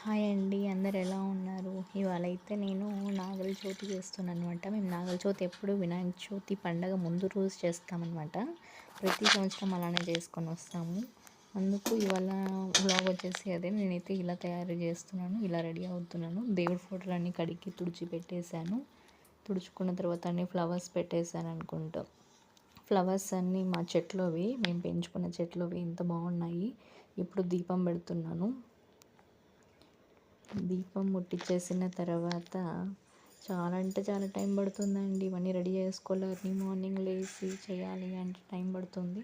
Hi అండి, అందరు ఎలా ఉన్నారు? ఇవాళ అయితే నేను నాగల చవితి చేస్తున్నాను అనమాట. మేము నాగల చవితి ఎప్పుడు వినాయక చవితి పండగ ముందు రోజు చేస్తామన్నమాట. ప్రతి సంవత్సరం అలానే చేసుకొని వస్తాము. అందుకు ఇవాళ వ్లాగ్ వచ్చేసి అదే. నేనైతే ఇలా తయారు చేస్తున్నాను, ఇలా రెడీ అవుతున్నాను. దేవుడి ఫోటోలన్నీ కడిగి తుడిచి పెట్టేశాను. తుడుచుకున్న తర్వాత అన్ని ఫ్లవర్స్ పెట్టేశాను అనుకుంటా. ఫ్లవర్స్ అన్నీ మా చెట్లోవి, మేము పెంచుకున్న చెట్లోవి ఎంత బాగున్నాయి. ఇప్పుడు దీపం పెడుతున్నాను. దీపం ముట్టించేసిన తర్వాత చాలా అంటే చాలా టైం పడుతుందండి. ఇవన్నీ రెడీ చేసుకోవాలి, అర్లీ మార్నింగ్ లేచి చేయాలి అంటే టైం పడుతుంది.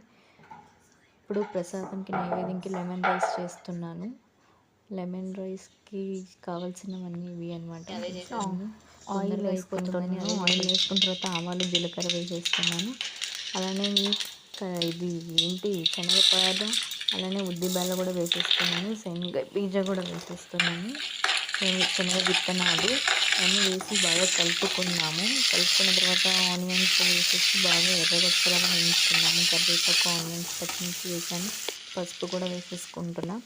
ఇప్పుడు ప్రసాదంకి నైవేద్యంకి లెమన్ రైస్ చేస్తున్నాను. లెమన్ రైస్కి కావాల్సినవన్నీ ఇవి అనమాట. ఆయిల్ వేసుకుంటున్నాను. ఆయిల్ వేసుకున్న తర్వాత ఆవాలు జీలకర్ర వేసేస్తున్నాను. అలానే ఇది ఏంటి శనగపాలు, అలానే ఉద్దిబెల్ల కూడా వేసేస్తున్నాను. శనగ బీజ కూడా వేసేస్తున్నాను. శనగ విత్తనాలు అన్నీ వేసి బాగా కలుపుకున్నాము. కలుపుకున్న తర్వాత ఆనియన్స్ వేసేసి బాగా ఎర్రగొచ్చలాగా వేయించుకున్నాము. కరివేపాకు, ఆనియన్స్, పచ్చిమిర్చి వేసాను. పసుపు కూడా వేసేసుకుంటున్నా.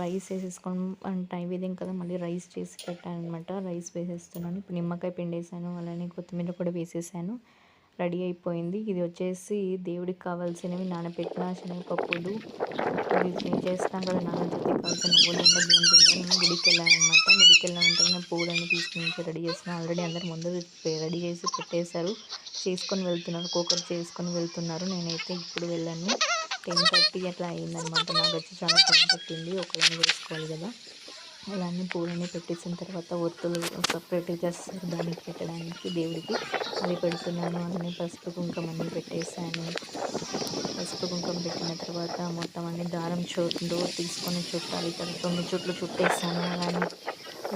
రైస్ వేసేసుకొని నైవేద్యం కదా, మళ్ళీ రైస్ చేసి పెట్టాను అనమాట. రైస్ వేసేస్తున్నాను. ఇప్పుడు నిమ్మకాయ పిండేసాను, అలానే కొత్తిమీర కూడా వేసేసాను. రెడీ అయిపోయింది. ఇది వచ్చేసి దేవుడికి కావాల్సినవి నానబెట్టిన శనగపప్పులు. ఇది చేస్తాం కదా నాగల చవితికి కావాల్సిన నువ్వులు, బియ్యం పిండి. మేము గుడికి వెళ్ళాను అనమాట. గుడికి వెళ్ళిన వెంటనే నేను పువ్వులన్నీ తీసుకుని రెడీ చేస్తున్నాను. ఆల్రెడీ అందరు ముందు రెడీ చేసి పెట్టేశారు. చేసుకొని వెళ్తున్నారు, కుక్కర్ చేసుకొని వెళ్తున్నారు. నేనైతే ఇప్పుడు వెళ్ళాను. 10:30 అట్లా అయిందనమాట. నాకు వచ్చి చాలా టైం పట్టింది, ఒకరిని వేసుకోవాలి కదా. అలా అన్నీ పూలన్నీ పెట్టేసిన తర్వాత ఒత్తులు సపరేట్గా చేస్తారు దానికి పెట్టడానికి, దేవుడికి. అది పెడుతున్నాను. అలానే పసుపు కుంకుమ అన్నీ పెట్టేశాను. పసుపు కుంకుమ పెట్టిన తర్వాత మొత్తం అన్ని దారం తీసుకొని చుట్టాలి కదా. 9 చుట్లు చుట్టేసాను. అలానే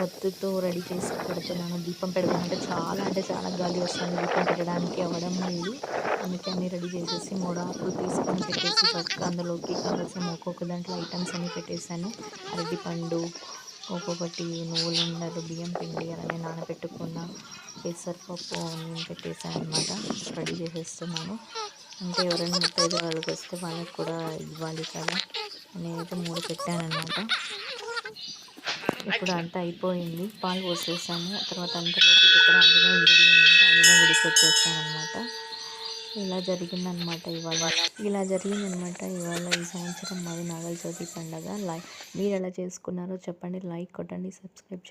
ఒత్తుతో రెడీ చేసి పెడుతున్నాను. దీపం పెడదామంటే చాలా గాలి వస్తుంది. దీపం పెట్టడానికి అవ్వడం లేదు. అందుకే అన్నీ రెడీ చేసేసి 3 ఆకులు తీసుకొని పెట్టేసి అందులోకి కావాల్సిన ఒక్కొక్క దాంట్లో ఐటమ్స్ అన్నీ పెట్టేశాను. అరటిపండు, ఒక్కొక్కటి నువ్వులుండలు, బియ్యం పిండి, అలానే నానబెట్టుకున్న పెసరపప్పు అన్నీ పెట్టేశాను అనమాట. రెడీ చేసేస్తున్నాను. అంటే ఎవరైనా ముత్తైదు వాళ్ళకి వస్తే వాళ్ళకి కూడా ఇవ్వాలి కదా. నేనైతే 3 పెట్టానమాట. ఇప్పుడు అంతా అయిపోయింది. పాలు పోసేసాము. తర్వాత అంతలోకి ఇక్కడ ఆంజనేయ గుడి ఉంటే ఆంజనేయ గుడికి వచ్చేసాను అనమాట. ఇలా జరిగిందనమాట ఇవాళ ఈ సంవత్సరం మాది నాగల చవితి పండగ. మీరు ఎలా చేసుకున్నారో చెప్పండి. లైక్ కొట్టండి, సబ్స్క్రైబ్ చేయండి.